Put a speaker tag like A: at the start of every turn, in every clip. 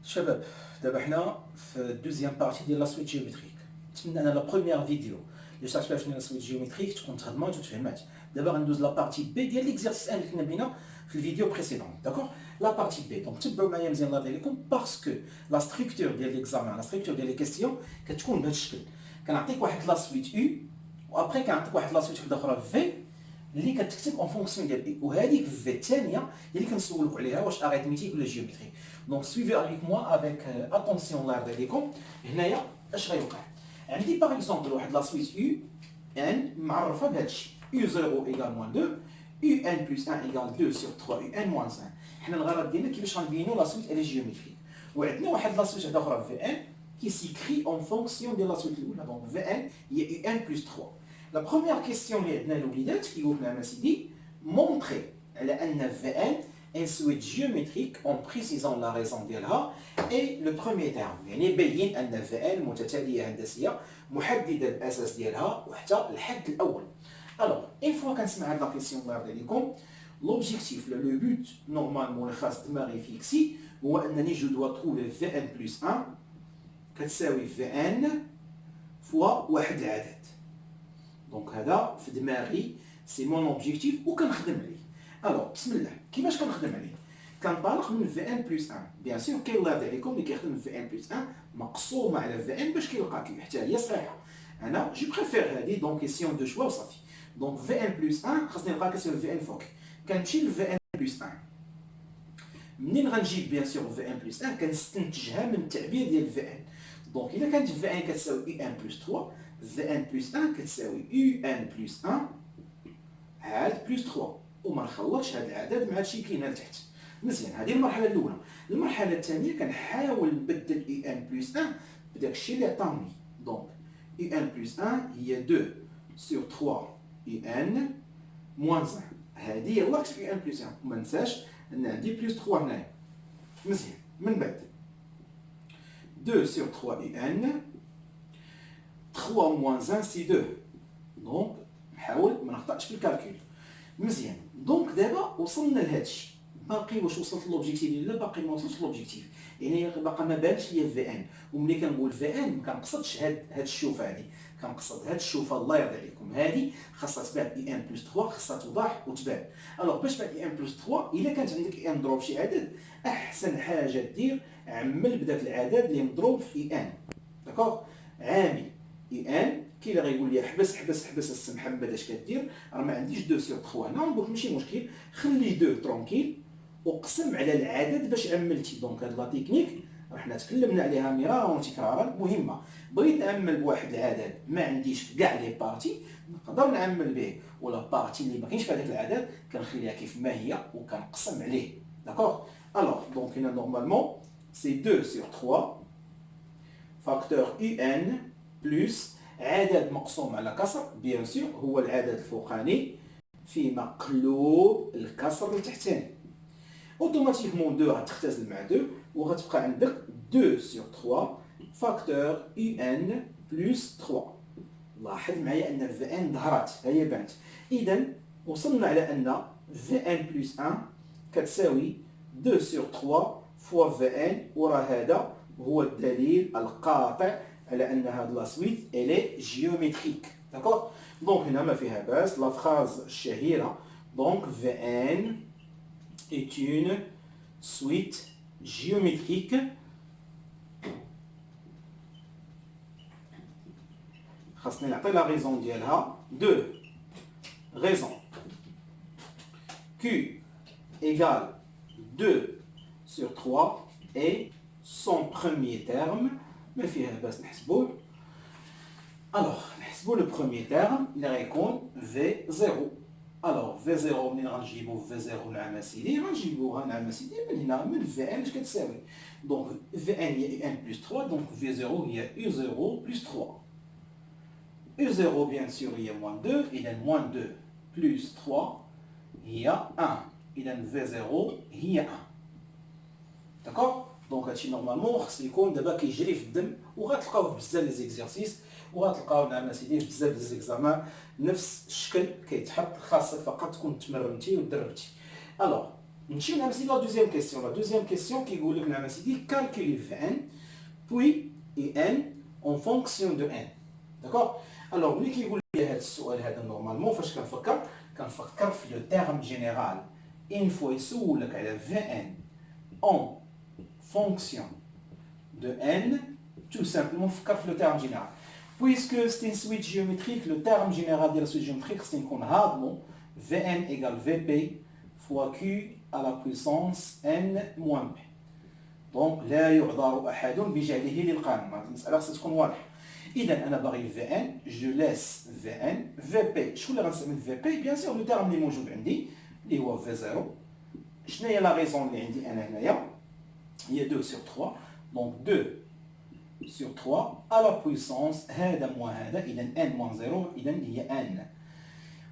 A: شباب دابا حنا في الدوزيام بارتي ديال لا سويت جيومتريك. نتمنى ان لا بروميير فيديو اللي شرحت فيها شنو هي لا سويت جيومتريك تكون تهضمات وتفهمات. دابا غندوز لا بارتي بي ديال ليكزارسيس ان اللي كنا بينا في الفيديو بريسيدون. داكوغ لا بارتي بي دونك تبعوا معايا مزيان الله يرضي عليكم باسكو لا ستركتور ديال ليكزامان لا ستركتور ديال لي كيستيون كتكون بهذا الشكل. كنعطيك واحد لا سويت يو وابري كنعطيك واحد لا سويت وحده اخرى في اللي كتكتب اون فونكسيون ديال اي، وهذيك في الثانيه هي اللي كنسولك عليها واش اريثميتيك ولا جيومتريك. دونك سويفي افيك موا افيك اتونسيون الله يرضي عليكم. هنايا اش غيوقع؟ عندي باغ اكزومبل واحد لا سويت يو ان معرفه بهذا الشيء يو 0 ايكال موان 2 يو ان بلس 1 ايكال 2 سور 3 يو ان موان 5. حنا الغرض ديالنا كيفاش غنبينوا لا سويت الي جيومتريك. وعندنا واحد لا سويت وحده اخرى في ان qui s'écrit en fonction de la suite الاولى. دونك Vn هي un plus 3. La première question اللي عندنا الوليدات كيقول لنا سيدي montrer على ان Vn un suite géométrique en précisant la raison ديالها et le premier terme. يعني بين ان Vn متتاليه هندسيه محدده الاساس ديالها وحتى الحد الاول. Alors une fois كنسمع هاد لا كيسيون الله يرضي عليكم l'objectif le but normalement اللي خاص دماغي فيكسي هو انني جو دوا trouver Vn plus 1 كتساوي Vn فوا واحد العدد. دونك هذا في دماغي سي مون اوبجيكتيف وكنخدم عليه. الوغ بسم الله كيفاش كنخدم عليه؟ كنطلق من Vn بلس 1. بيان سور كاين الله يرضي عليكم اللي كيخدم Vn بلس 1 مقسومه على Vn باش كيلقى كي حتى هي صحيحه. انا جو بريفير هذه دونك كيسيون دو شوا وصافي. دونك Vn بلس 1 خاصني نلقى كيسيون Vn فوق. كنمشي ل Vn بلس 1. منين غنجيب بيان سور Vn بلس 1 كنستنتجها من التعبير ديال Vn. دونك إذا كانت Vn كتساوي ان بلس 3 Vn بلس 1 كتساوي ان بلس 1 عاد بلس 3 وما نخلطش هذا العدد مع هادشي كاين لتحت. مزيان هذه المرحلة الأولى. المرحلة الثانية كنحاول نبدل ان بلس 1 بداك الشيء اللي عطاوني. دونك ان بلس 1 هي 2 سور 3 ان موان 1. هذه يلاه كتب ان بلس 1 وما ننساش أن عندي بلس 3 هنايا. مزيان من بعد 2 sur 3 un 3 moins 1 c'est 2. دونك نحاول ما نخطاش في الكالكول. مزيان دونك دابا وصلنا لهذا الشيء. باقي واش وصلت لوبجيكتيف ولا لا؟ باقي ما وصلتش لوبجيكتيف. يعني باقا ما بانش ليا في ان. وملي كنقول في ان ما كنقصدش هاد الشوفه هذه، كنقصد هاد الشوفه الله يرضي عليكم هذه خاصها تبان اي ان بلس 3 خاصها توضح وتبان. الوغ باش تبان اي ان بلس 3 الا كانت عندك اي ان مضروب في شي عدد احسن حاجه دير عمل بداك العدد اللي مضروب في اي ان. داكوغ عامل اي ان كاين اللي غيقول لي حبس حبس حبس السي محمد اش كدير راه ما عنديش 2 سور 3 هنا. نقول ماشي مشكل خلي 2 ترونكيل وقسم على العدد باش عملتي. دونك هاد لا تكنيك حنا تكلمنا عليها مرارا وتكرارا مهمه. بغيت نعمل بواحد العدد ما عنديش في كاع لي بارتي نقدر نعمل به، ولا بارتي اللي ما كاينش في هذاك العدد كنخليها كيف ما هي وكنقسم عليه. داكوغ الوغ دونك هنا نورمالمون سي 2 سور 3 فاكتور ان بلس عدد مقسوم على كسر بيان سور هو العدد الفوقاني في مقلوب الكسر التحتاني. اوتوماتيكمون 2 غتختزل مع 2 وغتبقى عندك 2 سور 3 فاكتور ان بلس 3. لاحظ معايا ان في ان ظهرت هي بانت. اذا وصلنا على ان في ان بلس 1 كتساوي 2 سور 3 فوا في ان، وراه هذا هو الدليل القاطع على ان هاد لا سويت الي جيومتريك. داكوغ دونك هنا ما فيها باس لا فراز الشهيره دونك في ان est une suite géométrique خاصني نعطي لا ريزون ديالها. 2 raison Q égale 2 sur 3 et son premier terme ما فيها باس نحسبوه. الوغ نحسبو لو بروميير تيرم اللي غيكون V0. الوغ V0 منين غنجيبو V0 نعم اسيدي؟ غنجيبوها نعم اسيدي من هنا من Vn اش كتساوي. دونك Vn هي ان بلس 3 دونك V0 هي U0 بلس 3. U0 بيان سور هي موان 2 اذا موان 2 بلس 3 هي 1 اذا V0 هي 1. داكوغ دونك هادشي نورمالمون خص يكون دابا كيجري في الدم وغتلقاوه في بزاف لي زيكزارسيس وغتلقاو نعم اسيدي في بزاف ديال زيكزامان نفس الشكل كيتحط. خاصك فقط تكون تمرنتي ودربتي. الوغ نمشيو نعم سيدي لا دوزيام كيسيون. لا دوزيام كيسيون كيقول لك نعم سيدي كالكولي في ان بوي اي ان اون فونكسيون دو ان. داكوغ. الوغ ملي كيقول لي هذا السؤال هذا نورمالمون فاش كنفكر في لو تيرم جينيرال. اون فوا يسولك على في ان اون فونكسيون دو ان، tout simplement فكر في لو تيرم جينيرال. Puisque c'est une suite géométrique, le terme général de la suite géométrique, c'est qu'on a Vn égale Vp fois Q à la puissance n moins p. Donc لا يعذر أحد بجهله للقانون. المسألة خصها تكون واضحة. إذا أنا باغي Vn، جو لاس Vn، Vp شكون اللي غنستعمل Vp؟ بيان سور لو تيرم اللي موجود عندي اللي هو V0. شنو هي لا ريزون اللي عندي أنا هنايا؟ هي 2 sur 3. Donc 2 sur 3 à la puissance هذا moins هذا، إذا n moins 0 إذا هي n.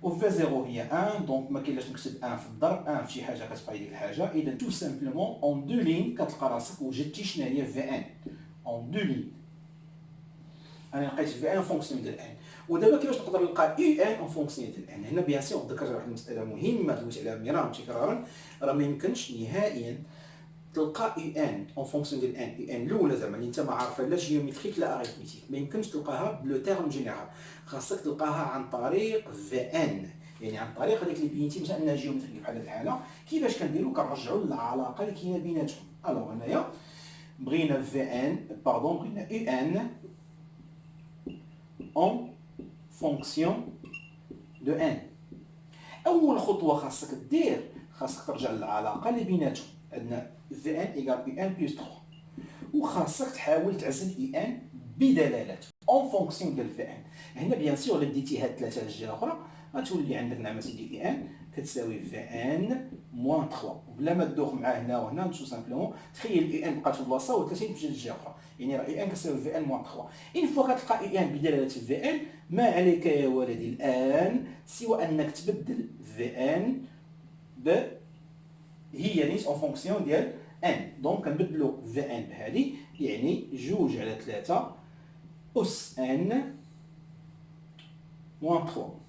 A: و V0 هي 1، دونك ما كاينلاش نكتب 1 في الضرب، 1 في شي حاجة كتبقى ديك الحاجة. إذا تو سامبلومون اون دو لين كتلقى راسك وجدتي شنو هي Vn اون دو لين. أنا لقيت Vn فونكسيون ديال n. ودابا كيفاش نقدر نلقى ان اون فونكسيون ديال n؟ هنا بيان سور ذكرت واحد المسألة مهمة دويت عليها مرارا وتكرارا، راه ما يمكنش نهائيا تلقى ان اون فونكسيون ديال ان الاولى زعما اللي انت ما عارفها لا جيومتريك لا اريثميتيك، ما يمكنش تلقاها بلو تيرم جينيرال، خاصك تلقاها عن طريق في ان، يعني عن طريق هذيك اللي بينتي مثلا انها جيومتريك بحال هذه الحاله. كيفاش كنديروا؟ كنرجعوا للعلاقه اللي كاينه بيناتهم. الوغ هنايا بغينا في ان باردون بغينا ان اون فونكسيون دو ان. اول خطوه خاصك دير، خاصك ترجع للعلاقه اللي بيناتهم. عندنا في ان ايكال اي ان بلس 3، وخاصك تحاول تعزل اي ان بدلالات اون فونكسيون ديال في ان. هنا بيان سور الا ديتي هاد ثلاثه الجهه الاخرى غتولي عندك نعم سيدي اي ان كتساوي في ان موان 3، وبلا ما تدوخ مع هنا وهنا تو سامبلومون تخيل اي ان بقات في البلاصه و 30 مشات للجهه الاخرى، يعني راه اي ان كتساوي في ان موان 3. اين فوا كتلقى اي ان بدلاله في ان، ما عليك يا ولدي الان سوى انك تبدل في ان ب هي نيت اون فونكسيون ديال ان. دونك كنبدلو في ان بهذه، يعني 2 على 3 اس ان موان 3.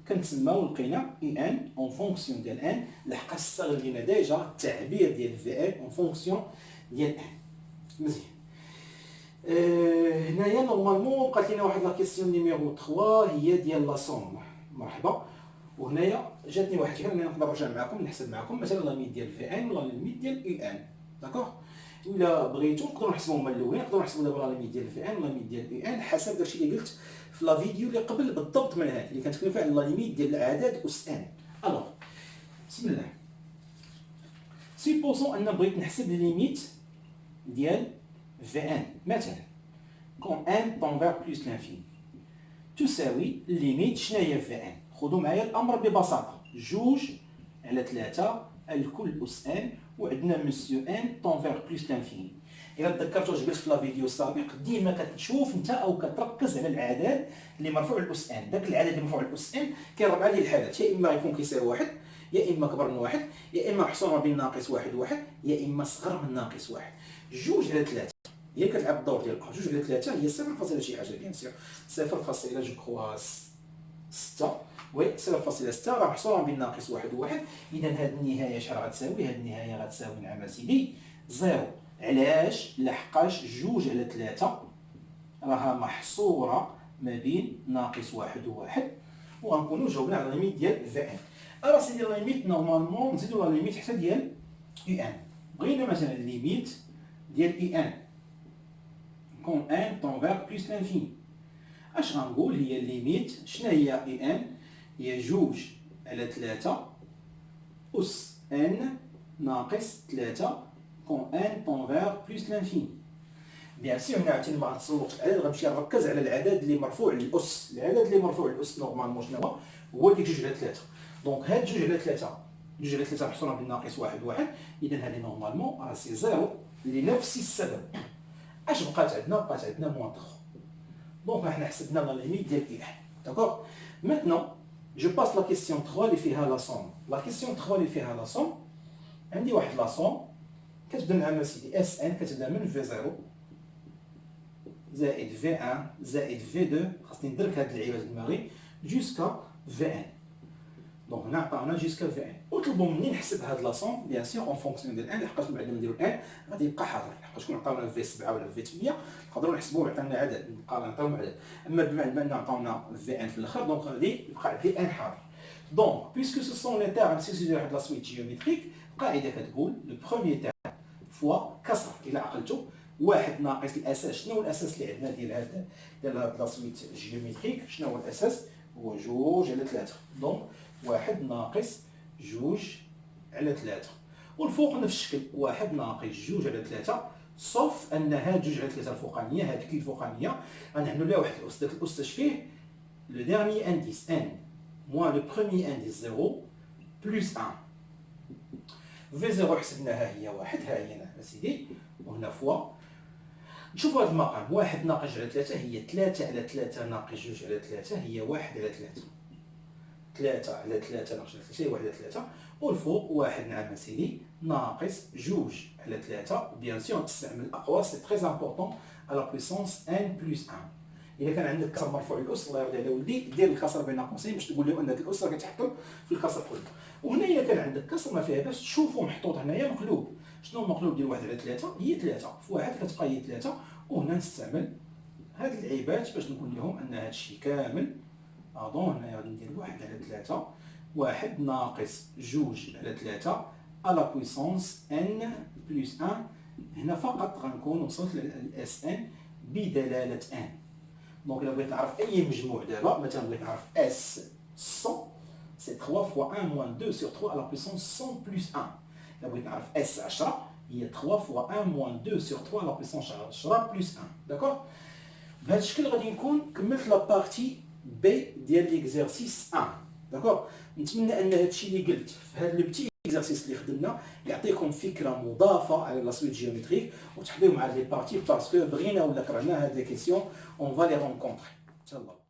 A: كنتسماو لقينا اي ان اون فونكسيون ديال ان، لحقاش استغلينا ديجا التعبير ديال في ان اون فونكسيون ديال ان. مزيان. هنايا نورمالمون بقات لينا واحد لا كيسيون نيميرو 3 هي ديال لا سوم. مرحبا. وهنايا جاتني واحد الفكره انني نقدر نرجع معكم نحسب معكم مثلا لا ليميت ديال في ان ولا ليميت ديال اي ان. داكوغ. الا بغيتو نقدروا نحسبوا هما الاولين، نقدروا نحسبوا دابا لا ليميت ديال في ان ولا ليميت ديال اي ان حسب داكشي اللي قلت في لا فيديو اللي قبل بالضبط من هذه اللي كنتكلم فيها على لا ليميت ديال الاعداد اس ان. الوغ بسم الله. سيبوزون ان بغيت نحسب ليميت ديال في ان مثلا كون ان طون فيغ بلس لانفيني تساوي ليميت شنو هي في ان. خذوا معايا الامر ببساطه، 2 على 3 الكل اس ان، وعندنا مسيو ان طون فيغ بلس لانفيني. الا تذكرتوا جبت في لا فيديو السابق ديما كتشوف انت او كتركز على العدد اللي مرفوع الاس ان. داك العدد اللي مرفوع الاس ان كيربع ليه الحالات، يا اما يكون كيساوي واحد، يا اما كبر من واحد، يا اما محصور ما بين ناقص واحد وواحد، يا اما صغر من ناقص واحد. 2 على 3 هي كتلعب الدور ديالها. 2 على 3 هي 0.0 شي حاجه بيان سور 0.0 جو كخوا 6 وي 0.6 راه محصوره بين ناقص واحد وواحد. اذا هذه النهايه شحال غتساوي؟ هذه النهايه غتساوي نعم سيدي 0. علاش؟ لحقاش 2 على 3 راها محصوره ما بين ناقص واحد وواحد، وغنكونوا جاوبنا على ليميت ديال في ان. راه سيدي لا ليميت نورمالمون نزيدو لا ليميت حتى ديال اي ان. بغينا مثلا ليميت ديال اي ان كون ان طون فيغ بلس لانفيني. اش غنقول؟ هي ليميت شنو هي اي ان؟ هي 2 على 3 اس ان ناقص 3 كون ان طون فيغ بلس لانفيني. بيان سور هنا عاوتاني ما غنتسوقش العدد، غنمشي نركز على العدد اللي مرفوع للاس. العدد اللي مرفوع للاس نورمالمون شنو هو ديك 2 على 3. دونك هاد 2 على 3 2 على 3 محصوره بالناقص واحد وواحد، اذا هذه نورمالمون راه سي 0 لنفس السبب. اش بقات عندنا؟ بقات عندنا موان 3. دونك حنا حسبنا لا ليميت ديال اي ان. داكوغ. مانتنون جو باس لا كيسيون 3 اللي فيها لا سوم. لا كيسيون 3 اللي فيها لا سوم عندي واحد لا سوم كتبدا مع سيدي اس ان، كتبدا من في 0 زائد في 1 زائد في 2، خاصني ندرك هاد اللعيبات دماغي جوسكا في ان. دونك هنا عطاونا جيسكا في ان، وطلبوا مني نحسب هاد لاصون بيان سور اون فونكسيون ديال ان، لحقاش بعد ما نديرو ان غادي يبقى حاضر، لحقاش شكون عطاونا في 7 ولا في 8 نقدروا نحسبوه يعطينا عدد نبقى نعطيوهم عدد، اما بما ان عطاونا في ان في الاخر دونك غادي يبقى عندي ان حاضر. دونك بيسكو سو سون لي تيرم سيسي واحد لا سويت جيومتريك، القاعده كتقول لو بروميير تيرم فوا كسر الى عقلتو واحد ناقص الاساس. شنو هو الاساس اللي عندنا ديال هاد لا سويت جيومتريك؟ شنو هو الاساس؟ هو 2 على 3. دونك واحد ناقص 2 على 3، والفوق نفس الشكل واحد ناقص 2 على 3، صوف ان هاد 2 على 3 الفوقانيه هذيك الفوقانيه غنعملوا لها واحد الاس، داك الاس اش فيه لو ديرني انديس ان موان لو بروميير انديس 0 بلس 1. في 0 حسبناها هي واحد، ها هي هنا اسيدي، وهنا فوا نشوفوا هذا المقام واحد ناقص على 3 هي 3 على 3 ناقص 2 على 3 هي 1 على 3. 3 على 3 ناقص 3 هي 1 على 3، والفوق واحد نعم اسيدي ناقص 2 على 3. بيان سور نستعمل الاقواس، سي تري امبورطون على بويسونس ان بلس 1. اذا كان عندك كسر مرفوع الاس الله يرضي على ولدي دير الكسر بين قوسين باش تقول لهم ان هذه الاس راه كتحكم في الكسر كله. وهنا اذا كان عندك كسر ما فيها باش تشوفوا محطوط هنايا مقلوب. شنو المقلوب ديال 1 على 3؟ هي 3 في 1 كتبقى هي 3، وهنا نستعمل هاد العيبات باش نقول لهم ان هذا الشيء كامل اظن هنايا غادي ندير 1 على 3 1 ناقص 2 على 3 على بويسونس ان بلس 1. هنا فقط غنكون وصلت للاس ان بدلاله ان. دونك الا بغيت نعرف اي مجموع دابا، مثلا بغيت نعرف اس 100 سي 3 فوا 1 موان 2 sur 3 على بويسونس 100 بلس 1. الا بغيت نعرف اس 10 هي 3 فوا 1 موان 2 sur 3 على بويسونس 10 بلس 1. داكوغ؟ بهذا الشكل غادي نكون كملت لا بارتي بي ديال ليكزارسيس 1. داكوغ؟ نتمنى ان هذا الشيء اللي قلت في هذا البتي اكزارسيس اللي خدمنا يعطيكم فكره مضافه على لا سويت جيومتريك وتحضيو مع لي بارتي، باسكو بغينا ولا كرهنا هاد لي كيسيون اون فا لي رونكونطري ان شاء الله.